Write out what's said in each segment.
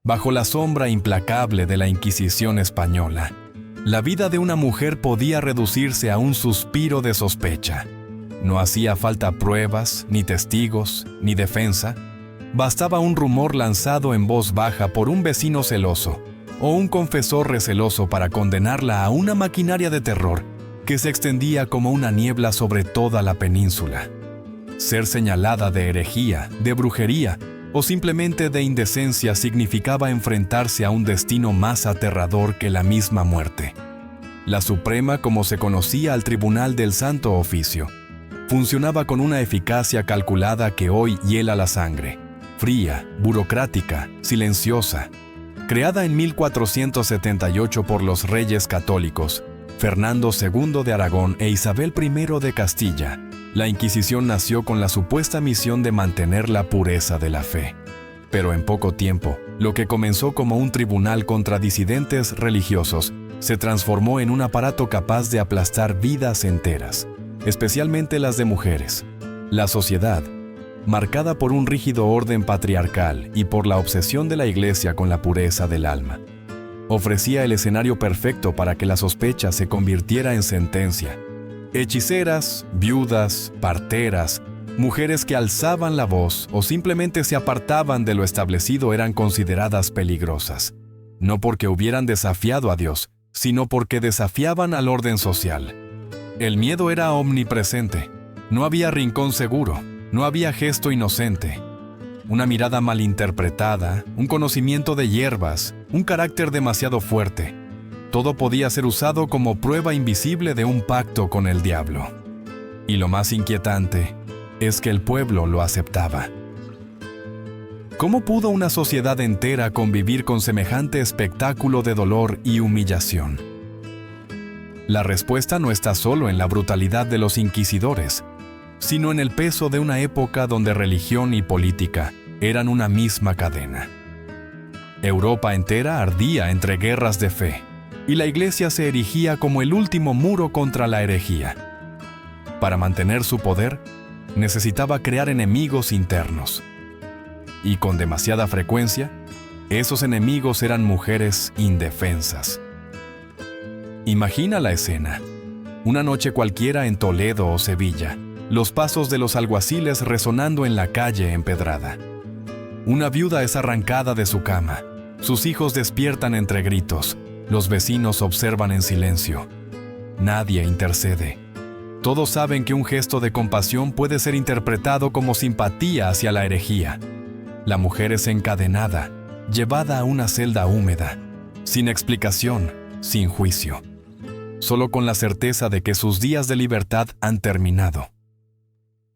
bajo la sombra implacable de la Inquisición española, la vida de una mujer podía reducirse a un suspiro de sospecha. No hacía falta pruebas, ni testigos, ni defensa. Bastaba un rumor lanzado en voz baja por un vecino celoso o un confesor receloso para condenarla a una maquinaria de terror que se extendía como una niebla sobre toda la península. Ser señalada de herejía, de brujería o simplemente de indecencia significaba enfrentarse a un destino más aterrador que la misma muerte. La Suprema, como se conocía al Tribunal del Santo Oficio, funcionaba con una eficacia calculada que hoy hiela la sangre, fría, burocrática, silenciosa. Creada en 1478 por los reyes católicos, Fernando II de Aragón e Isabel I de Castilla, la Inquisición nació con la supuesta misión de mantener la pureza de la fe. Pero en poco tiempo, lo que comenzó como un tribunal contra disidentes religiosos se transformó en un aparato capaz de aplastar vidas enteras, especialmente las de mujeres. La sociedad, marcada por un rígido orden patriarcal y por la obsesión de la Iglesia con la pureza del alma, ofrecía el escenario perfecto para que la sospecha se convirtiera en sentencia. Hechiceras, viudas, parteras, mujeres que alzaban la voz o simplemente se apartaban de lo establecido eran consideradas peligrosas, no porque hubieran desafiado a Dios, sino porque desafiaban al orden social. El miedo era omnipresente. No había rincón seguro, no había gesto inocente. Una mirada malinterpretada, un conocimiento de hierbas, un carácter demasiado fuerte. Todo podía ser usado como prueba invisible de un pacto con el diablo. Y lo más inquietante es que el pueblo lo aceptaba. ¿Cómo pudo una sociedad entera convivir con semejante espectáculo de dolor y humillación? La respuesta no está solo en la brutalidad de los inquisidores, sino en el peso de una época donde religión y política eran una misma cadena. Europa entera ardía entre guerras de fe, y la Iglesia se erigía como el último muro contra la herejía. Para mantener su poder, necesitaba crear enemigos internos. Y con demasiada frecuencia, esos enemigos eran mujeres indefensas. Imagina la escena. Una noche cualquiera en Toledo o Sevilla, los pasos de los alguaciles resonando en la calle empedrada. Una viuda es arrancada de su cama. Sus hijos despiertan entre gritos. Los vecinos observan en silencio. Nadie intercede. Todos saben que un gesto de compasión puede ser interpretado como simpatía hacia la herejía. La mujer es encadenada, llevada a una celda húmeda, sin explicación, sin juicio, solo con la certeza de que sus días de libertad han terminado.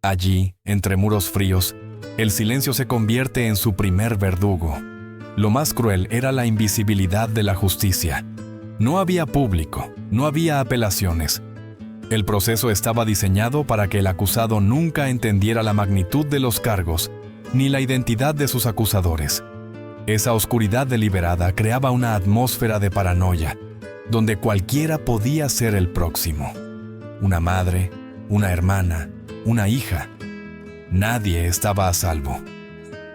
Allí, entre muros fríos, el silencio se convierte en su primer verdugo. Lo más cruel era la invisibilidad de la justicia. No había público, no había apelaciones. El proceso estaba diseñado para que el acusado nunca entendiera la magnitud de los cargos, ni la identidad de sus acusadores. Esa oscuridad deliberada creaba una atmósfera de paranoia, donde cualquiera podía ser el próximo. Una madre, una hermana, una hija. Nadie estaba a salvo.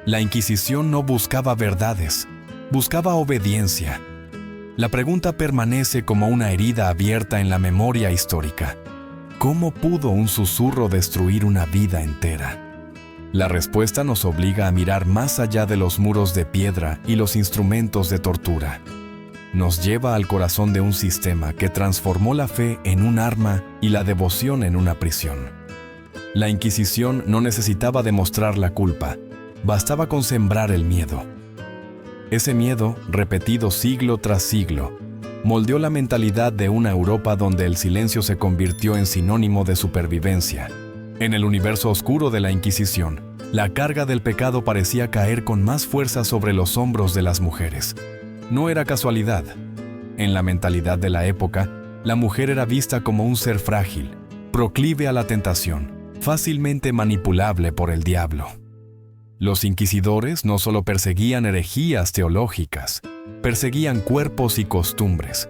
La Inquisición no buscaba verdades, buscaba obediencia. La pregunta permanece como una herida abierta en la memoria histórica. ¿Cómo pudo un susurro destruir una vida entera? La respuesta nos obliga a mirar más allá de los muros de piedra y los instrumentos de tortura. Nos lleva al corazón de un sistema que transformó la fe en un arma y la devoción en una prisión. La Inquisición no necesitaba demostrar la culpa, bastaba con sembrar el miedo. Ese miedo, repetido siglo tras siglo, moldeó la mentalidad de una Europa donde el silencio se convirtió en sinónimo de supervivencia. En el universo oscuro de la Inquisición, la carga del pecado parecía caer con más fuerza sobre los hombros de las mujeres. No era casualidad. En la mentalidad de la época, la mujer era vista como un ser frágil, proclive a la tentación, fácilmente manipulable por el diablo. Los inquisidores no solo perseguían herejías teológicas, perseguían cuerpos y costumbres.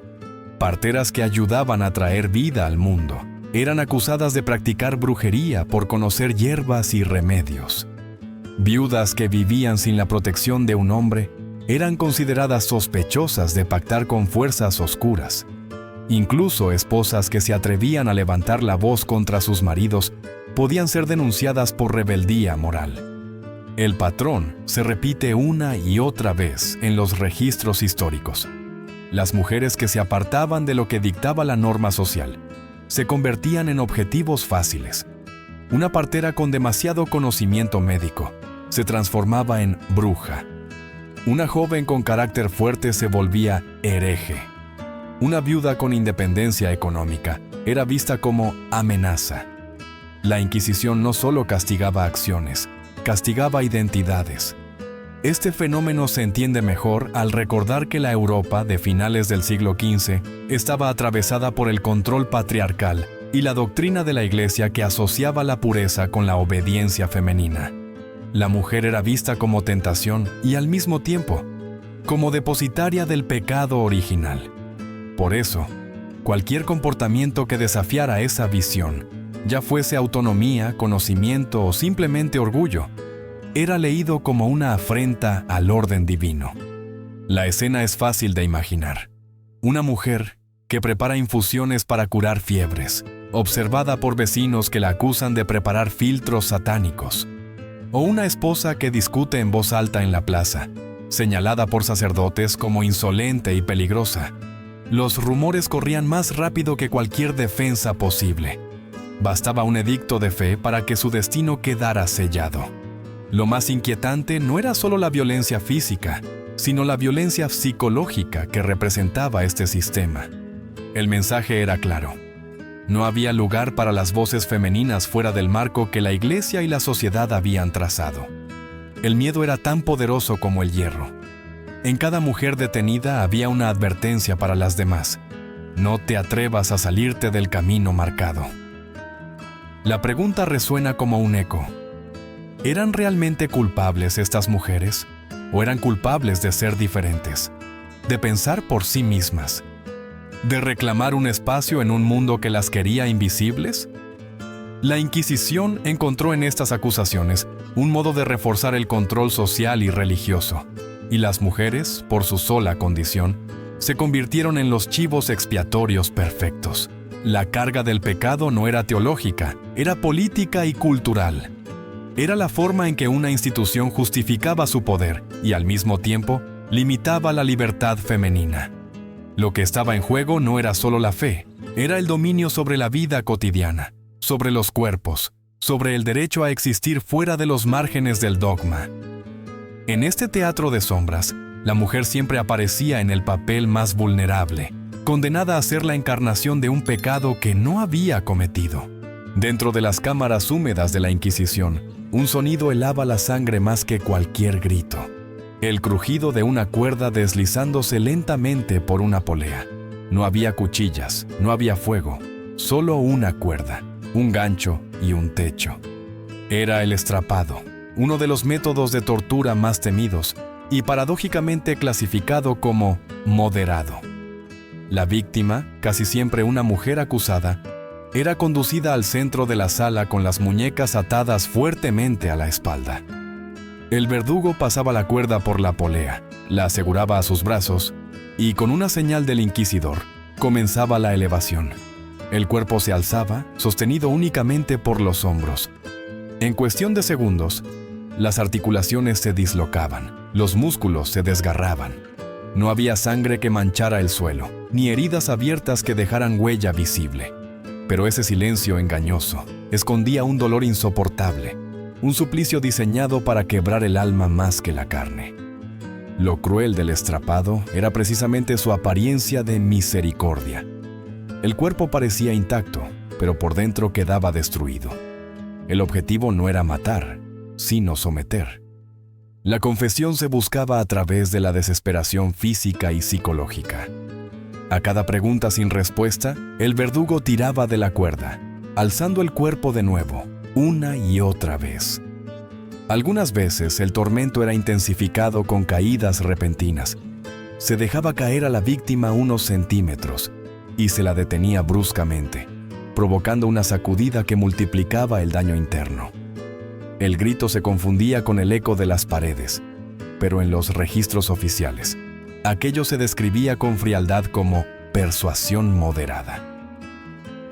Parteras que ayudaban a traer vida al mundo eran acusadas de practicar brujería por conocer hierbas y remedios. Viudas que vivían sin la protección de un hombre eran consideradas sospechosas de pactar con fuerzas oscuras. Incluso esposas que se atrevían a levantar la voz contra sus maridos podían ser denunciadas por rebeldía moral. El patrón se repite una y otra vez en los registros históricos. Las mujeres que se apartaban de lo que dictaba la norma social se convertían en objetivos fáciles. Una partera con demasiado conocimiento médico se transformaba en bruja. Una joven con carácter fuerte se volvía hereje. Una viuda con independencia económica era vista como amenaza. La Inquisición no solo castigaba acciones, castigaba identidades. Este fenómeno se entiende mejor al recordar que la Europa de finales del siglo XV estaba atravesada por el control patriarcal y la doctrina de la Iglesia que asociaba la pureza con la obediencia femenina. La mujer era vista como tentación y al mismo tiempo como depositaria del pecado original. Por eso, cualquier comportamiento que desafiara esa visión, ya fuese autonomía, conocimiento o simplemente orgullo, era leído como una afrenta al orden divino. La escena es fácil de imaginar. Una mujer que prepara infusiones para curar fiebres, observada por vecinos que la acusan de preparar filtros satánicos. O una esposa que discute en voz alta en la plaza, señalada por sacerdotes como insolente y peligrosa. Los rumores corrían más rápido que cualquier defensa posible. Bastaba un edicto de fe para que su destino quedara sellado. Lo más inquietante no era solo la violencia física, sino la violencia psicológica que representaba este sistema. El mensaje era claro. No había lugar para las voces femeninas fuera del marco que la Iglesia y la sociedad habían trazado. El miedo era tan poderoso como el hierro. En cada mujer detenida había una advertencia para las demás. No te atrevas a salirte del camino marcado. La pregunta resuena como un eco. ¿Eran realmente culpables estas mujeres? ¿O eran culpables de ser diferentes? De pensar por sí mismas. ¿De reclamar un espacio en un mundo que las quería invisibles? La Inquisición encontró en estas acusaciones un modo de reforzar el control social y religioso. Y las mujeres, por su sola condición, se convirtieron en los chivos expiatorios perfectos. La carga del pecado no era teológica, era política y cultural. Era la forma en que una institución justificaba su poder y al mismo tiempo limitaba la libertad femenina. Lo que estaba en juego no era solo la fe, era el dominio sobre la vida cotidiana, sobre los cuerpos, sobre el derecho a existir fuera de los márgenes del dogma. En este teatro de sombras, la mujer siempre aparecía en el papel más vulnerable, condenada a ser la encarnación de un pecado que no había cometido. Dentro de las cámaras húmedas de la Inquisición, un sonido helaba la sangre más que cualquier grito. El crujido de una cuerda deslizándose lentamente por una polea. No había cuchillas, no había fuego, solo una cuerda, un gancho y un techo. Era el estrapado, uno de los métodos de tortura más temidos y paradójicamente clasificado como moderado. La víctima, casi siempre una mujer acusada, era conducida al centro de la sala con las muñecas atadas fuertemente a la espalda. El verdugo pasaba la cuerda por la polea, la aseguraba a sus brazos y, con una señal del inquisidor, comenzaba la elevación. El cuerpo se alzaba, sostenido únicamente por los hombros. En cuestión de segundos, las articulaciones se dislocaban, los músculos se desgarraban. No había sangre que manchara el suelo, ni heridas abiertas que dejaran huella visible. Pero ese silencio engañoso escondía un dolor insoportable, un suplicio diseñado para quebrar el alma más que la carne. Lo cruel del estrapado era precisamente su apariencia de misericordia. El cuerpo parecía intacto, pero por dentro quedaba destruido. El objetivo no era matar, sino someter. La confesión se buscaba a través de la desesperación física y psicológica. A cada pregunta sin respuesta, el verdugo tiraba de la cuerda, alzando el cuerpo de nuevo, una y otra vez. Algunas veces el tormento era intensificado con caídas repentinas. Se dejaba caer a la víctima unos centímetros y se la detenía bruscamente, provocando una sacudida que multiplicaba el daño interno. El grito se confundía con el eco de las paredes. pero en los registros oficiales, aquello se describía con frialdad como persuasión moderada.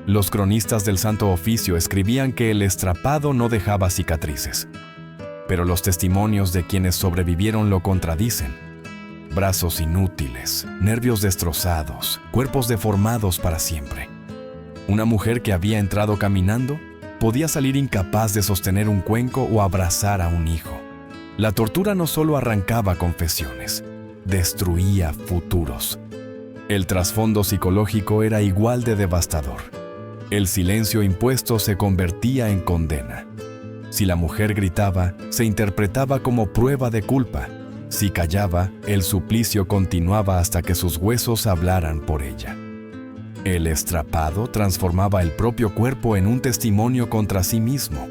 Los cronistas del Santo Oficio escribían que el estrapado no dejaba cicatrices, pero los testimonios de quienes sobrevivieron lo contradicen. Brazos inútiles, nervios destrozados, cuerpos deformados para siempre. Una mujer que había entrado caminando podía salir incapaz de sostener un cuenco o abrazar a un hijo. La tortura no solo arrancaba confesiones, destruía futuros. El trasfondo psicológico era igual de devastador. El silencio impuesto se convertía en condena. Si la mujer gritaba, se interpretaba como prueba de culpa. Si callaba, el suplicio continuaba hasta que sus huesos hablaran por ella. El estrapado transformaba el propio cuerpo en un testimonio contra sí mismo.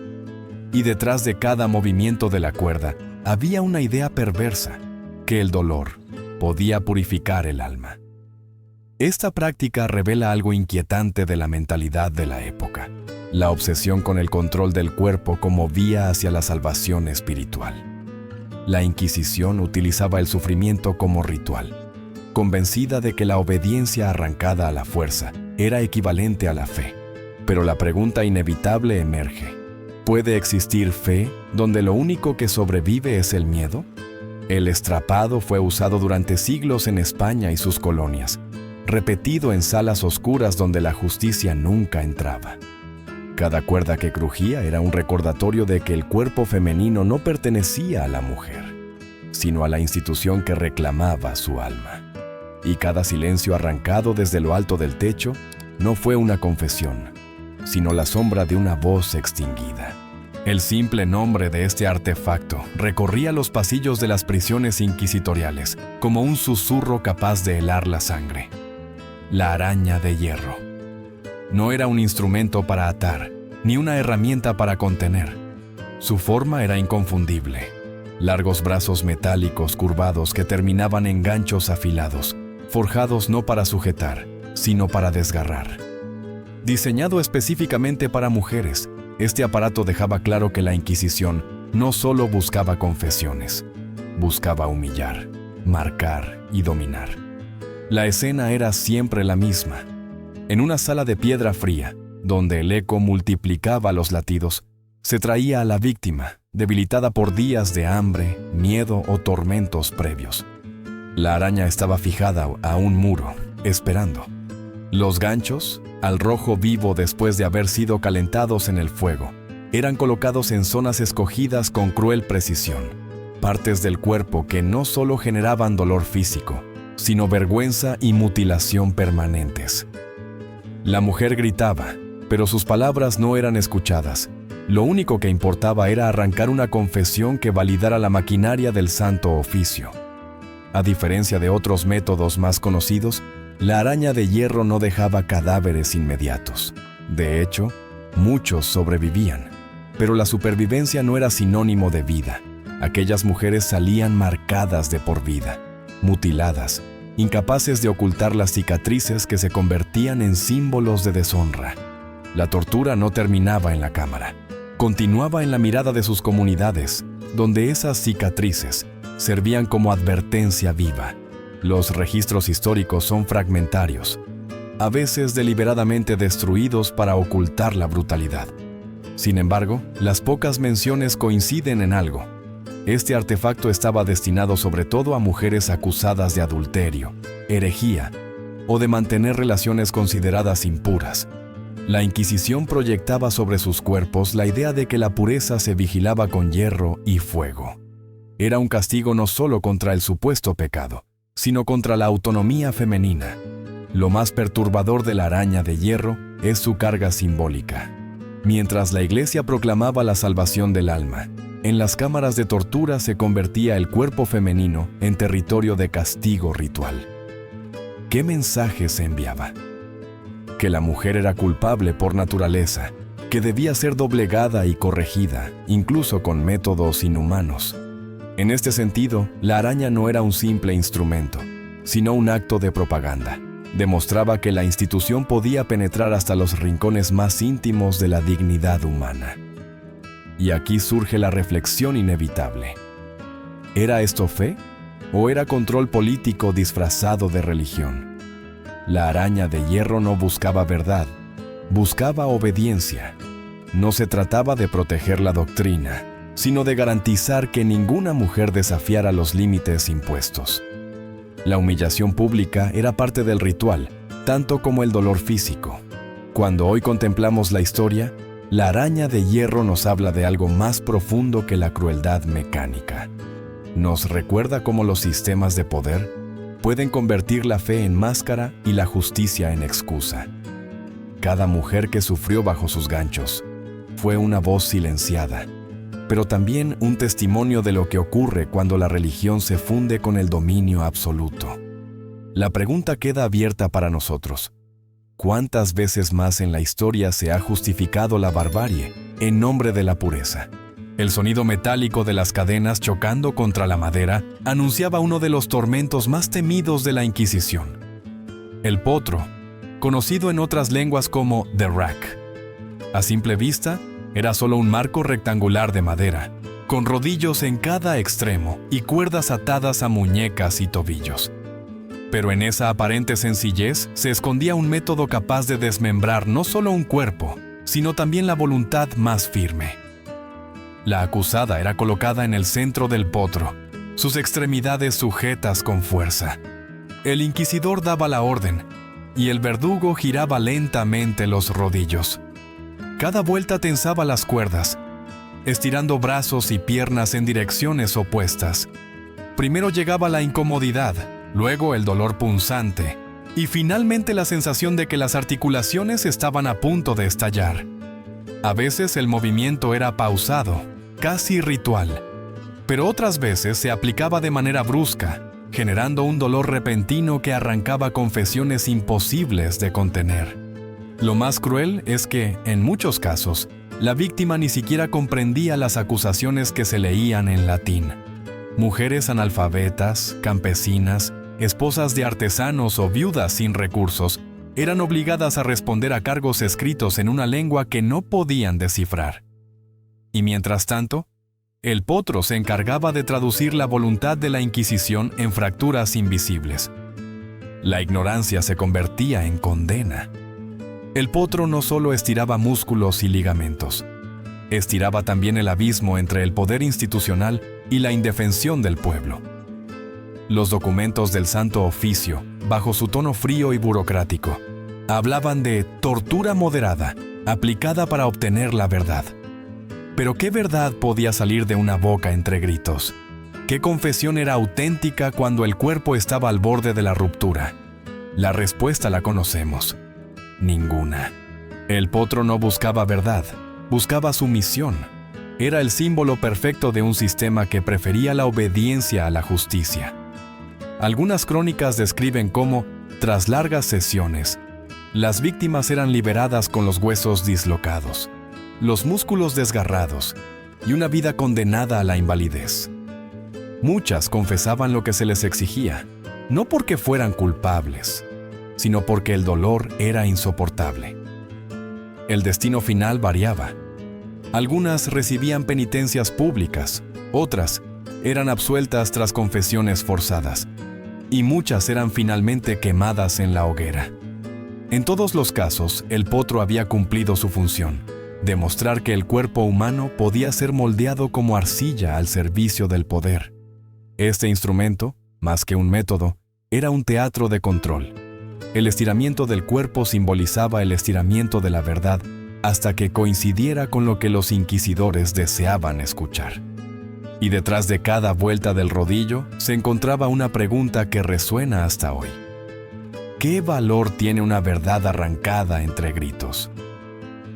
Y detrás de cada movimiento de la cuerda había una idea perversa, que el dolor podía purificar el alma. Esta práctica revela algo inquietante de la mentalidad de la época, la obsesión con el control del cuerpo como vía hacia la salvación espiritual. La Inquisición utilizaba el sufrimiento como ritual, convencida de que la obediencia arrancada a la fuerza era equivalente a la fe. Pero la pregunta inevitable emerge: ¿puede existir fe donde lo único que sobrevive es el miedo? El estrapado fue usado durante siglos en España y sus colonias, repetido en salas oscuras donde la justicia nunca entraba. Cada cuerda que crujía era un recordatorio de que el cuerpo femenino no pertenecía a la mujer, sino a la institución que reclamaba su alma. Y cada silencio arrancado desde lo alto del techo no fue una confesión, sino la sombra de una voz extinguida. El simple nombre de este artefacto recorría los pasillos de las prisiones inquisitoriales como un susurro capaz de helar la sangre. La araña de hierro. No era un instrumento para atar, ni una herramienta para contener. Su forma era inconfundible. Largos brazos metálicos curvados que terminaban en ganchos afilados, forjados no para sujetar, sino para desgarrar. Diseñado específicamente para mujeres, este aparato dejaba claro que la Inquisición no solo buscaba confesiones, buscaba humillar, marcar y dominar. La escena era siempre la misma. En una sala de piedra fría, donde el eco multiplicaba los latidos, se traía a la víctima, debilitada por días de hambre, miedo o tormentos previos. La araña estaba fijada a un muro, esperando. Los ganchos, al rojo vivo después de haber sido calentados en el fuego, eran colocados en zonas escogidas con cruel precisión, partes del cuerpo que no solo generaban dolor físico, sino vergüenza y mutilación permanentes. La mujer gritaba, pero sus palabras no eran escuchadas. Lo único que importaba era arrancar una confesión que validara la maquinaria del Santo Oficio. A diferencia de otros métodos más conocidos, la araña de hierro no dejaba cadáveres inmediatos. De hecho, muchos sobrevivían, pero la supervivencia no era sinónimo de vida. Aquellas mujeres salían marcadas de por vida, mutiladas, incapaces de ocultar las cicatrices que se convertían en símbolos de deshonra. La tortura no terminaba en la cámara, continuaba en la mirada de sus comunidades, donde esas cicatrices servían como advertencia viva. Los registros históricos son fragmentarios, a veces deliberadamente destruidos para ocultar la brutalidad. Sin embargo, las pocas menciones coinciden en algo. Este artefacto estaba destinado sobre todo a mujeres acusadas de adulterio, herejía o de mantener relaciones consideradas impuras. La Inquisición proyectaba sobre sus cuerpos la idea de que la pureza se vigilaba con hierro y fuego. Era un castigo no solo contra el supuesto pecado, sino contra la autonomía femenina. Lo más perturbador de la araña de hierro es su carga simbólica. Mientras la Iglesia proclamaba la salvación del alma, en las cámaras de tortura se convertía el cuerpo femenino en territorio de castigo ritual. ¿Qué mensaje se enviaba? Que la mujer era culpable por naturaleza, que debía ser doblegada y corregida, incluso con métodos inhumanos. En este sentido, la araña no era un simple instrumento, sino un acto de propaganda. Demostraba que la institución podía penetrar hasta los rincones más íntimos de la dignidad humana. Y aquí surge la reflexión inevitable. ¿Era esto fe? ¿O era control político disfrazado de religión? La araña de hierro no buscaba verdad, buscaba obediencia. No se trataba de proteger la doctrina, sino de garantizar que ninguna mujer desafiara los límites impuestos. La humillación pública era parte del ritual, tanto como el dolor físico. Cuando hoy contemplamos la historia, la araña de hierro nos habla de algo más profundo que la crueldad mecánica. Nos recuerda cómo los sistemas de poder pueden convertir la fe en máscara y la justicia en excusa. Cada mujer que sufrió bajo sus ganchos fue una voz silenciada, pero también un testimonio de lo que ocurre cuando la religión se funde con el dominio absoluto. La pregunta queda abierta para nosotros. ¿Cuántas veces más en la historia se ha justificado la barbarie en nombre de la pureza? El sonido metálico de las cadenas chocando contra la madera anunciaba uno de los tormentos más temidos de la Inquisición. El potro, conocido en otras lenguas como the rack. A simple vista, era solo un marco rectangular de madera, con rodillos en cada extremo y cuerdas atadas a muñecas y tobillos. Pero en esa aparente sencillez se escondía un método capaz de desmembrar no solo un cuerpo, sino también la voluntad más firme. La acusada era colocada en el centro del potro, sus extremidades sujetas con fuerza. El inquisidor daba la orden, y el verdugo giraba lentamente los rodillos. Cada vuelta tensaba las cuerdas, estirando brazos y piernas en direcciones opuestas. Primero llegaba la incomodidad, luego el dolor punzante, y finalmente la sensación de que las articulaciones estaban a punto de estallar. A veces el movimiento era pausado, casi ritual, pero otras veces se aplicaba de manera brusca, generando un dolor repentino que arrancaba confesiones imposibles de contener. Lo más cruel es que, en muchos casos, la víctima ni siquiera comprendía las acusaciones que se leían en latín. Mujeres analfabetas, campesinas, esposas de artesanos o viudas sin recursos, eran obligadas a responder a cargos escritos en una lengua que no podían descifrar. Y mientras tanto, el potro se encargaba de traducir la voluntad de la Inquisición en fracturas invisibles. La ignorancia se convertía en condena. El potro no solo estiraba músculos y ligamentos, estiraba también el abismo entre el poder institucional y la indefensión del pueblo. Los documentos del Santo Oficio, bajo su tono frío y burocrático, hablaban de tortura moderada, aplicada para obtener la verdad. Pero ¿qué verdad podía salir de una boca entre gritos? ¿Qué confesión era auténtica cuando el cuerpo estaba al borde de la ruptura? La respuesta la conocemos. Ninguna. El potro no buscaba verdad, buscaba sumisión. Era el símbolo perfecto de un sistema que prefería la obediencia a la justicia. Algunas crónicas describen cómo, tras largas sesiones, las víctimas eran liberadas con los huesos dislocados, los músculos desgarrados y una vida condenada a la invalidez. Muchas confesaban lo que se les exigía, no porque fueran culpables, sino porque el dolor era insoportable. El destino final variaba. Algunas recibían penitencias públicas, otras eran absueltas tras confesiones forzadas, y muchas eran finalmente quemadas en la hoguera. En todos los casos, el potro había cumplido su función: demostrar que el cuerpo humano podía ser moldeado como arcilla al servicio del poder. Este instrumento, más que un método, era un teatro de control. El estiramiento del cuerpo simbolizaba el estiramiento de la verdad hasta que coincidiera con lo que los inquisidores deseaban escuchar. Y detrás de cada vuelta del rodillo se encontraba una pregunta que resuena hasta hoy. ¿Qué valor tiene una verdad arrancada entre gritos?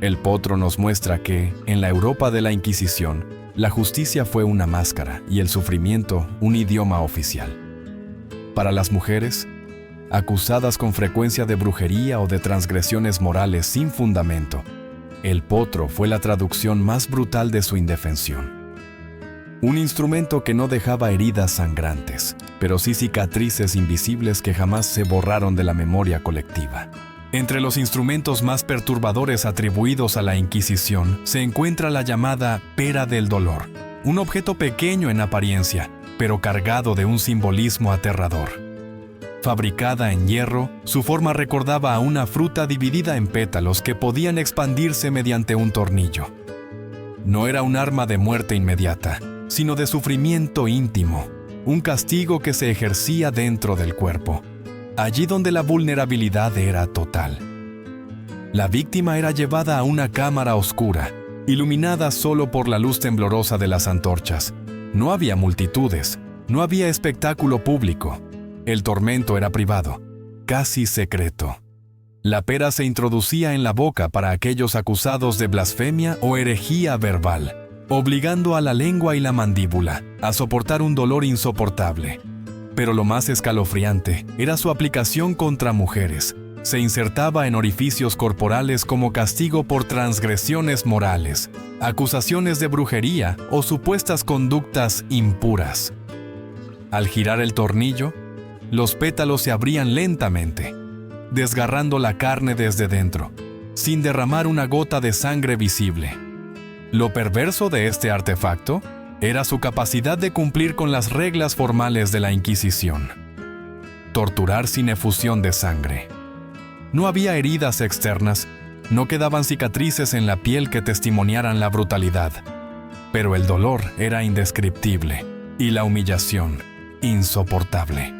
El potro nos muestra que, en la Europa de la Inquisición, la justicia fue una máscara y el sufrimiento un idioma oficial. Para las mujeres, acusadas con frecuencia de brujería o de transgresiones morales sin fundamento, el potro fue la traducción más brutal de su indefensión. Un instrumento que no dejaba heridas sangrantes, pero sí cicatrices invisibles que jamás se borraron de la memoria colectiva. Entre los instrumentos más perturbadores atribuidos a la Inquisición se encuentra la llamada pera del dolor, un objeto pequeño en apariencia, pero cargado de un simbolismo aterrador. Fabricada en hierro, su forma recordaba a una fruta dividida en pétalos que podían expandirse mediante un tornillo. No era un arma de muerte inmediata, sino de sufrimiento íntimo, un castigo que se ejercía dentro del cuerpo, allí donde la vulnerabilidad era total. La víctima era llevada a una cámara oscura, iluminada solo por la luz temblorosa de las antorchas. No había multitudes, no había espectáculo público. El tormento era privado, casi secreto. La pera se introducía en la boca para aquellos acusados de blasfemia o herejía verbal, obligando a la lengua y la mandíbula a soportar un dolor insoportable. Pero lo más escalofriante era su aplicación contra mujeres. Se insertaba en orificios corporales como castigo por transgresiones morales, acusaciones de brujería o supuestas conductas impuras. Al girar el tornillo, los pétalos se abrían lentamente, desgarrando la carne desde dentro, sin derramar una gota de sangre visible. Lo perverso de este artefacto era su capacidad de cumplir con las reglas formales de la Inquisición. Torturar sin efusión de sangre. No había heridas externas, no quedaban cicatrices en la piel que testimoniaran la brutalidad, pero el dolor era indescriptible y la humillación insoportable.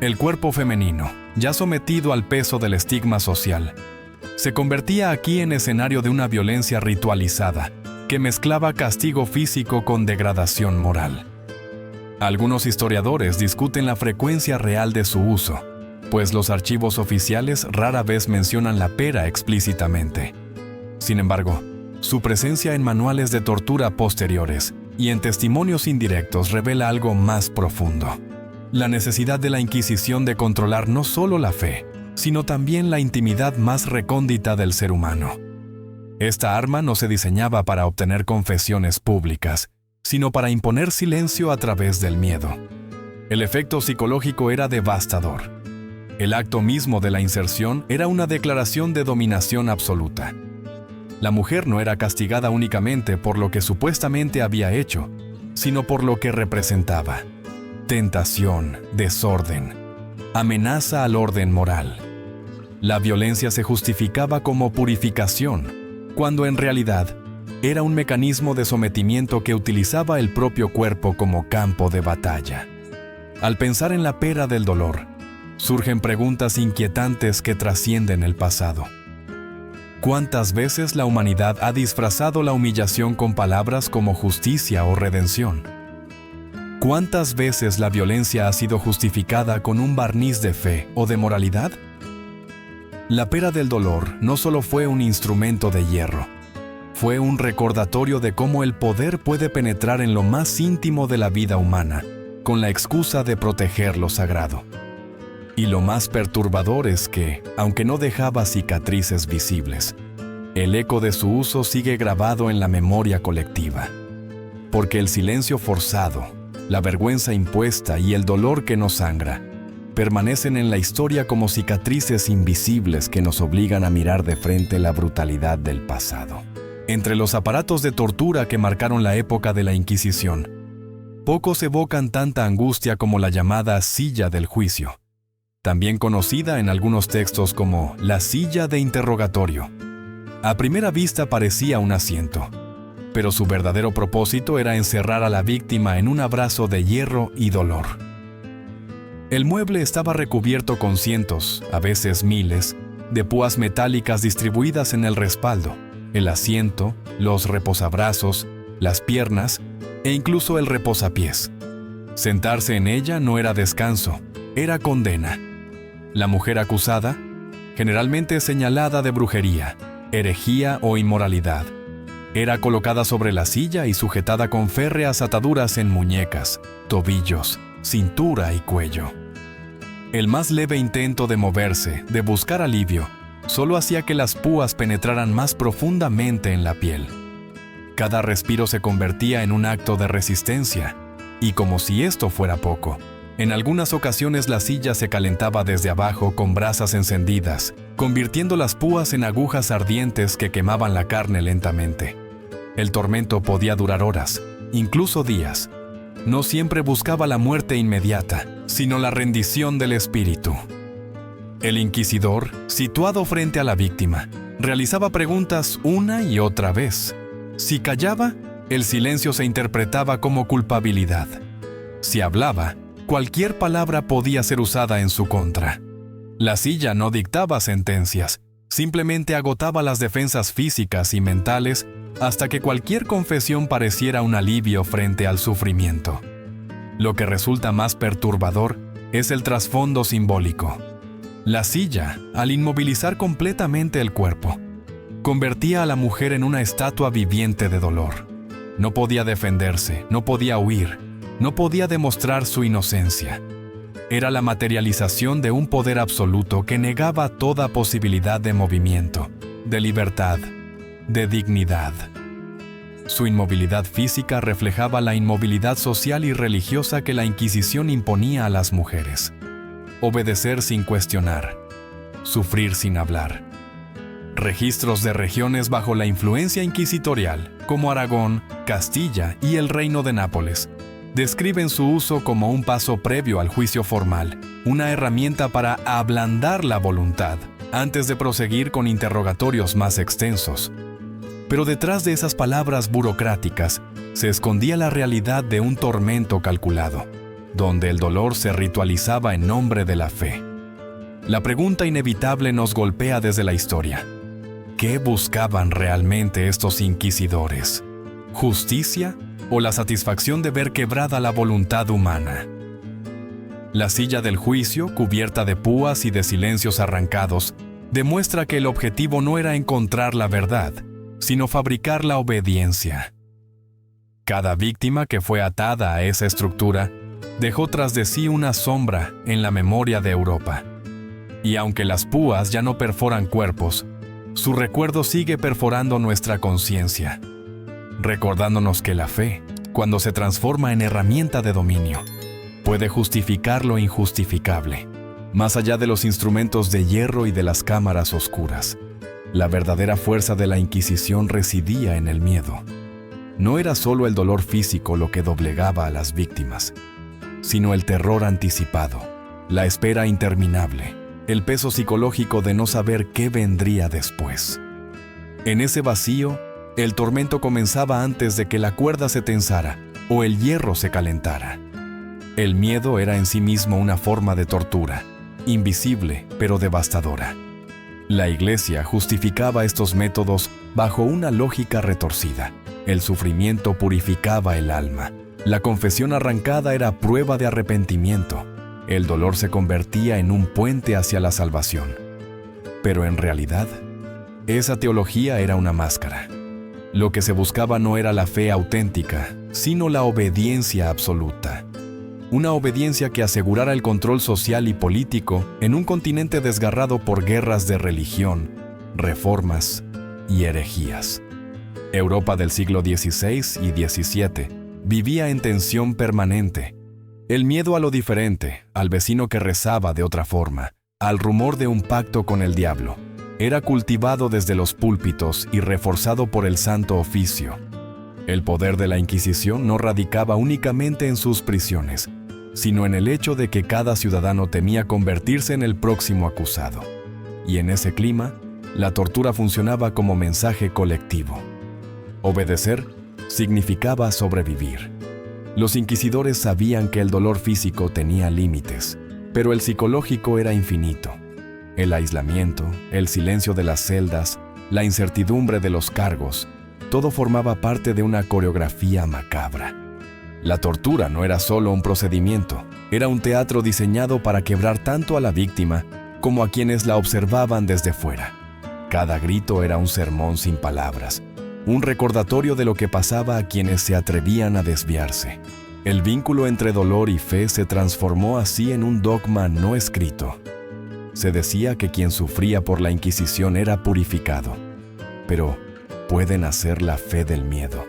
El cuerpo femenino, ya sometido al peso del estigma social, se convertía aquí en escenario de una violencia ritualizada que mezclaba castigo físico con degradación moral. Algunos historiadores discuten la frecuencia real de su uso, pues los archivos oficiales rara vez mencionan la pera explícitamente. Sin embargo, su presencia en manuales de tortura posteriores y en testimonios indirectos revela algo más profundo: la necesidad de la Inquisición de controlar no solo la fe, sino también la intimidad más recóndita del ser humano. Esta arma no se diseñaba para obtener confesiones públicas, sino para imponer silencio a través del miedo. El efecto psicológico era devastador. El acto mismo de la inserción era una declaración de dominación absoluta. La mujer no era castigada únicamente por lo que supuestamente había hecho, sino por lo que representaba: tentación, desorden, amenaza al orden moral. La violencia se justificaba como purificación, cuando en realidad era un mecanismo de sometimiento que utilizaba el propio cuerpo como campo de batalla. Al pensar en la pera del dolor, surgen preguntas inquietantes que trascienden el pasado. ¿Cuántas veces la humanidad ha disfrazado la humillación con palabras como justicia o redención? ¿Cuántas veces la violencia ha sido justificada con un barniz de fe o de moralidad? La pera del dolor no solo fue un instrumento de hierro, fue un recordatorio de cómo el poder puede penetrar en lo más íntimo de la vida humana, con la excusa de proteger lo sagrado. Y lo más perturbador es que, aunque no dejaba cicatrices visibles, el eco de su uso sigue grabado en la memoria colectiva. Porque el silencio forzado, la vergüenza impuesta y el dolor que nos sangra permanecen en la historia como cicatrices invisibles que nos obligan a mirar de frente la brutalidad del pasado. Entre los aparatos de tortura que marcaron la época de la Inquisición, pocos evocan tanta angustia como la llamada silla del juicio, también conocida en algunos textos como la silla de interrogatorio. A primera vista parecía un asiento, pero su verdadero propósito era encerrar a la víctima en un abrazo de hierro y dolor. El mueble estaba recubierto con cientos, a veces miles, de púas metálicas distribuidas en el respaldo, el asiento, los reposabrazos, las piernas e incluso el reposapiés. Sentarse en ella no era descanso, era condena. La mujer acusada, generalmente señalada de brujería, herejía o inmoralidad, era colocada sobre la silla y sujetada con férreas ataduras en muñecas, tobillos, cintura y cuello. El más leve intento de moverse, de buscar alivio, solo hacía que las púas penetraran más profundamente en la piel. Cada respiro se convertía en un acto de resistencia, y como si esto fuera poco, en algunas ocasiones la silla se calentaba desde abajo con brasas encendidas, convirtiendo las púas en agujas ardientes que quemaban la carne lentamente. El tormento podía durar horas, incluso días, no siempre buscaba la muerte inmediata, sino la rendición del espíritu. El inquisidor, situado frente a la víctima, realizaba preguntas una y otra vez. Si callaba, el silencio se interpretaba como culpabilidad. Si hablaba, cualquier palabra podía ser usada en su contra. La silla no dictaba sentencias, simplemente agotaba las defensas físicas y mentales hasta que cualquier confesión pareciera un alivio frente al sufrimiento. Lo que resulta más perturbador es el trasfondo simbólico. La silla, al inmovilizar completamente el cuerpo, convertía a la mujer en una estatua viviente de dolor. No podía defenderse, no podía huir, no podía demostrar su inocencia. Era la materialización de un poder absoluto que negaba toda posibilidad de movimiento, de libertad, de dignidad. Su inmovilidad física reflejaba la inmovilidad social y religiosa que la Inquisición imponía a las mujeres. Obedecer sin cuestionar, sufrir sin hablar. Registros de regiones bajo la influencia inquisitorial, como Aragón, Castilla y el Reino de Nápoles, describen su uso como un paso previo al juicio formal, una herramienta para ablandar la voluntad, antes de proseguir con interrogatorios más extensos. Pero detrás de esas palabras burocráticas se escondía la realidad de un tormento calculado, donde el dolor se ritualizaba en nombre de la fe. La pregunta inevitable nos golpea desde la historia. ¿Qué buscaban realmente estos inquisidores? ¿Justicia o la satisfacción de ver quebrada la voluntad humana? La silla del juicio, cubierta de púas y de silencios arrancados, demuestra que el objetivo no era encontrar la verdad, sino fabricar la obediencia. Cada víctima que fue atada a esa estructura dejó tras de sí una sombra en la memoria de Europa. Y aunque las púas ya no perforan cuerpos, su recuerdo sigue perforando nuestra conciencia, recordándonos que la fe, cuando se transforma en herramienta de dominio, puede justificar lo injustificable. Más allá de los instrumentos de hierro y de las cámaras oscuras, la verdadera fuerza de la Inquisición residía en el miedo. No era solo el dolor físico lo que doblegaba a las víctimas, sino el terror anticipado, la espera interminable, el peso psicológico de no saber qué vendría después. En ese vacío, el tormento comenzaba antes de que la cuerda se tensara o el hierro se calentara. El miedo era en sí mismo una forma de tortura, invisible pero devastadora. La Iglesia justificaba estos métodos bajo una lógica retorcida. El sufrimiento purificaba el alma. La confesión arrancada era prueba de arrepentimiento. El dolor se convertía en un puente hacia la salvación. Pero en realidad, esa teología era una máscara. Lo que se buscaba no era la fe auténtica, sino la obediencia absoluta. Una obediencia que asegurara el control social y político en un continente desgarrado por guerras de religión, reformas y herejías. Europa del siglo XVI y XVII vivía en tensión permanente. El miedo a lo diferente, al vecino que rezaba de otra forma, al rumor de un pacto con el diablo, era cultivado desde los púlpitos y reforzado por el Santo Oficio. El poder de la Inquisición no radicaba únicamente en sus prisiones, sino en el hecho de que cada ciudadano temía convertirse en el próximo acusado. Y en ese clima, la tortura funcionaba como mensaje colectivo. Obedecer significaba sobrevivir. Los inquisidores sabían que el dolor físico tenía límites, pero el psicológico era infinito. El aislamiento, el silencio de las celdas, la incertidumbre de los cargos, todo formaba parte de una coreografía macabra. La tortura no era solo un procedimiento, era un teatro diseñado para quebrar tanto a la víctima como a quienes la observaban desde fuera. Cada grito era un sermón sin palabras, un recordatorio de lo que pasaba a quienes se atrevían a desviarse. El vínculo entre dolor y fe se transformó así en un dogma no escrito. Se decía que quien sufría por la Inquisición era purificado. Pero, ¿puede nacer la fe del miedo?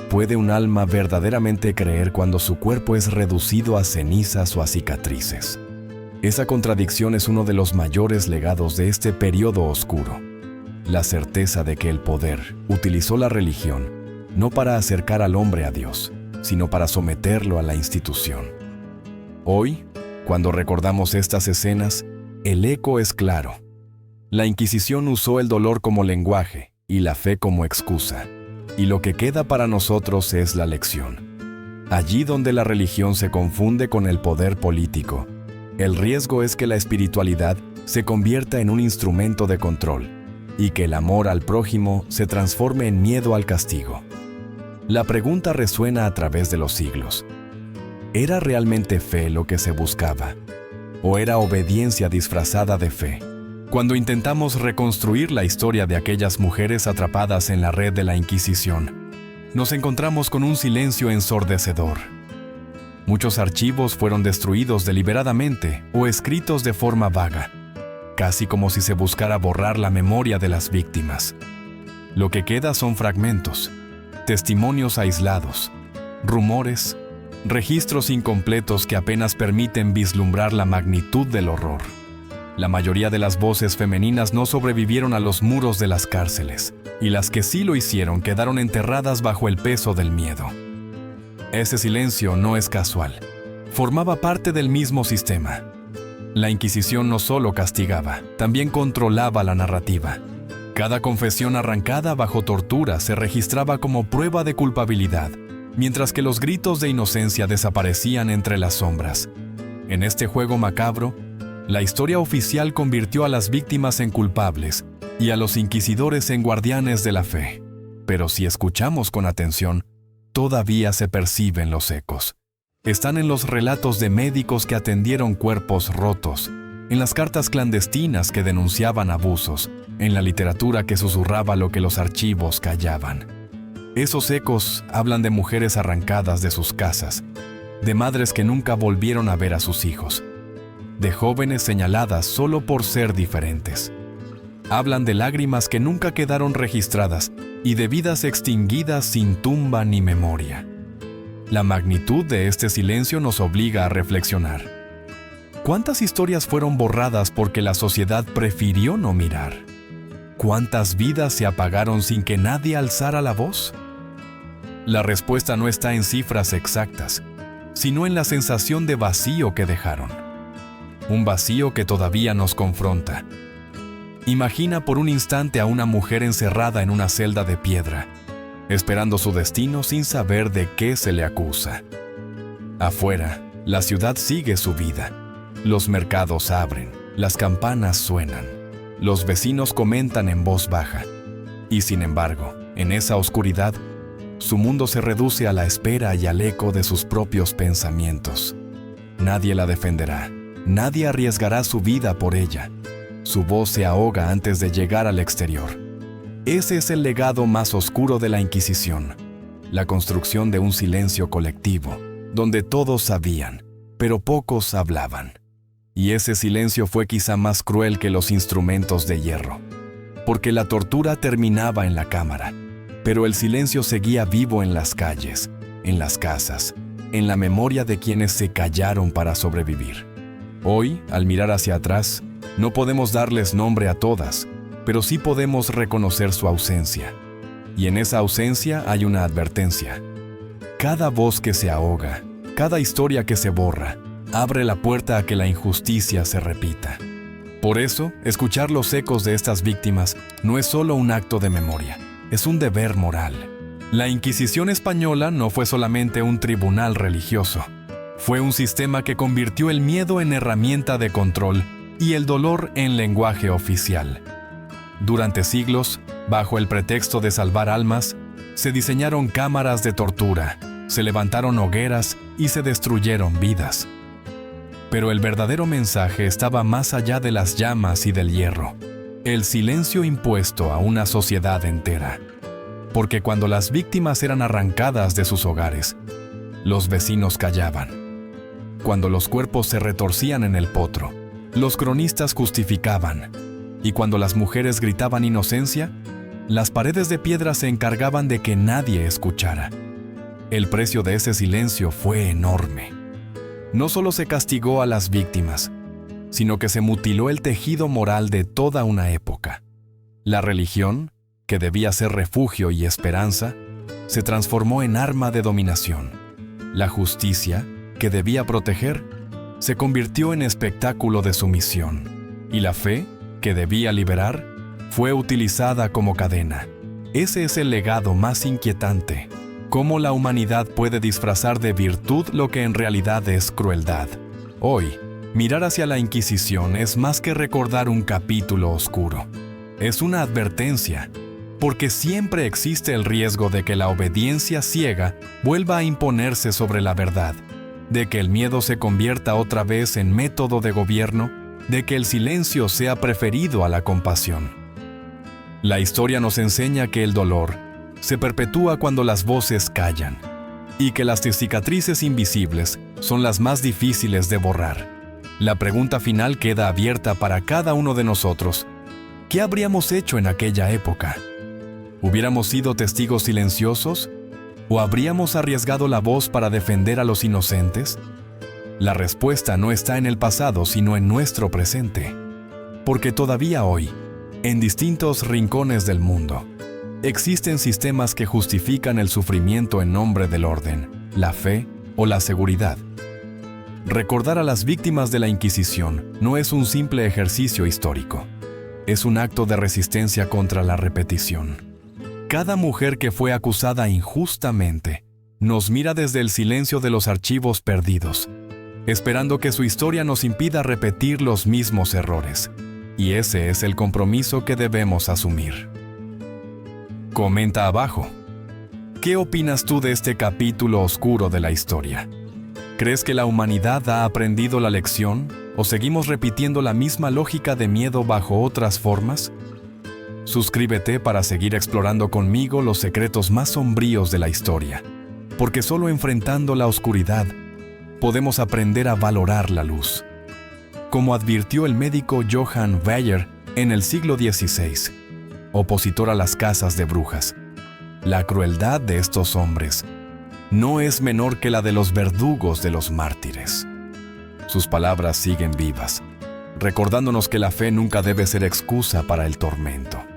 ¿Puede un alma verdaderamente creer cuando su cuerpo es reducido a cenizas o a cicatrices? Esa contradicción es uno de los mayores legados de este periodo oscuro. La certeza de que el poder utilizó la religión no para acercar al hombre a Dios, sino para someterlo a la institución. Hoy, cuando recordamos estas escenas, el eco es claro. La Inquisición usó el dolor como lenguaje y la fe como excusa, y lo que queda para nosotros es la lección. Allí donde la religión se confunde con el poder político, el riesgo es que la espiritualidad se convierta en un instrumento de control y que el amor al prójimo se transforme en miedo al castigo. La pregunta resuena a través de los siglos. ¿Era realmente fe lo que se buscaba? ¿O era obediencia disfrazada de fe? Cuando intentamos reconstruir la historia de aquellas mujeres atrapadas en la red de la Inquisición, nos encontramos con un silencio ensordecedor. Muchos archivos fueron destruidos deliberadamente o escritos de forma vaga, casi como si se buscara borrar la memoria de las víctimas. Lo que queda son fragmentos, testimonios aislados, rumores, registros incompletos que apenas permiten vislumbrar la magnitud del horror. La mayoría de las voces femeninas no sobrevivieron a los muros de las cárceles, y las que sí lo hicieron quedaron enterradas bajo el peso del miedo. Ese silencio no es casual. Formaba parte del mismo sistema. La Inquisición no solo castigaba, también controlaba la narrativa. Cada confesión arrancada bajo tortura se registraba como prueba de culpabilidad, mientras que los gritos de inocencia desaparecían entre las sombras. En este juego macabro, la historia oficial convirtió a las víctimas en culpables y a los inquisidores en guardianes de la fe. Pero si escuchamos con atención, todavía se perciben los ecos. Están en los relatos de médicos que atendieron cuerpos rotos, en las cartas clandestinas que denunciaban abusos, en la literatura que susurraba lo que los archivos callaban. Esos ecos hablan de mujeres arrancadas de sus casas, de madres que nunca volvieron a ver a sus hijos, de jóvenes señaladas solo por ser diferentes. Hablan de lágrimas que nunca quedaron registradas y de vidas extinguidas sin tumba ni memoria. La magnitud de este silencio nos obliga a reflexionar. ¿Cuántas historias fueron borradas porque la sociedad prefirió no mirar? ¿Cuántas vidas se apagaron sin que nadie alzara la voz? La respuesta no está en cifras exactas, sino en la sensación de vacío que dejaron. Un vacío que todavía nos confronta. Imagina por un instante a una mujer encerrada en una celda de piedra, esperando su destino sin saber de qué se le acusa. Afuera, la ciudad sigue su vida. Los mercados abren, las campanas suenan, los vecinos comentan en voz baja. Y sin embargo, en esa oscuridad, su mundo se reduce a la espera y al eco de sus propios pensamientos. Nadie la defenderá, nadie arriesgará su vida por ella. Su voz se ahoga antes de llegar al exterior. Ese es el legado más oscuro de la Inquisición, la construcción de un silencio colectivo, donde todos sabían, pero pocos hablaban. Y ese silencio fue quizá más cruel que los instrumentos de hierro, porque la tortura terminaba en la cámara, pero el silencio seguía vivo en las calles, en las casas, en la memoria de quienes se callaron para sobrevivir. Hoy, al mirar hacia atrás, no podemos darles nombre a todas, pero sí podemos reconocer su ausencia. Y en esa ausencia hay una advertencia. Cada voz que se ahoga, cada historia que se borra, abre la puerta a que la injusticia se repita. Por eso, escuchar los ecos de estas víctimas no es solo un acto de memoria, es un deber moral. La Inquisición española no fue solamente un tribunal religioso, fue un sistema que convirtió el miedo en herramienta de control y el dolor en lenguaje oficial. Durante siglos, bajo el pretexto de salvar almas, se diseñaron cámaras de tortura, se levantaron hogueras y se destruyeron vidas. Pero el verdadero mensaje estaba más allá de las llamas y del hierro, el silencio impuesto a una sociedad entera. Porque cuando las víctimas eran arrancadas de sus hogares, los vecinos callaban. Cuando los cuerpos se retorcían en el potro, los cronistas justificaban. Y cuando las mujeres gritaban inocencia, las paredes de piedra se encargaban de que nadie escuchara. El precio de ese silencio fue enorme. No solo se castigó a las víctimas, sino que se mutiló el tejido moral de toda una época. La religión, que debía ser refugio y esperanza, se transformó en arma de dominación. La justicia, que debía proteger, se convirtió en espectáculo de sumisión, y la fe, que debía liberar, fue utilizada como cadena. Ese es el legado más inquietante. Cómo la humanidad puede disfrazar de virtud lo que en realidad es crueldad. Hoy, mirar hacia la Inquisición es más que recordar un capítulo oscuro. Es una advertencia, porque siempre existe el riesgo de que la obediencia ciega vuelva a imponerse sobre la verdad, de que el miedo se convierta otra vez en método de gobierno, de que el silencio sea preferido a la compasión. La historia nos enseña que el dolor se perpetúa cuando las voces callan, y que las cicatrices invisibles son las más difíciles de borrar. La pregunta final queda abierta para cada uno de nosotros. ¿Qué habríamos hecho en aquella época? ¿Hubiéramos sido testigos silenciosos? ¿O habríamos arriesgado la voz para defender a los inocentes? La respuesta no está en el pasado, sino en nuestro presente. Porque todavía hoy, en distintos rincones del mundo, existen sistemas que justifican el sufrimiento en nombre del orden, la fe o la seguridad. Recordar a las víctimas de la Inquisición no es un simple ejercicio histórico. Es un acto de resistencia contra la repetición. Cada mujer que fue acusada injustamente nos mira desde el silencio de los archivos perdidos, esperando que su historia nos impida repetir los mismos errores. Y ese es el compromiso que debemos asumir. Comenta abajo. ¿Qué opinas tú de este capítulo oscuro de la historia? ¿Crees que la humanidad ha aprendido la lección o seguimos repitiendo la misma lógica de miedo bajo otras formas? Suscríbete para seguir explorando conmigo los secretos más sombríos de la historia, porque solo enfrentando la oscuridad podemos aprender a valorar la luz. Como advirtió el médico Johann Weyer en el siglo XVI, opositor a las casas de brujas, la crueldad de estos hombres no es menor que la de los verdugos de los mártires. Sus palabras siguen vivas, recordándonos que la fe nunca debe ser excusa para el tormento.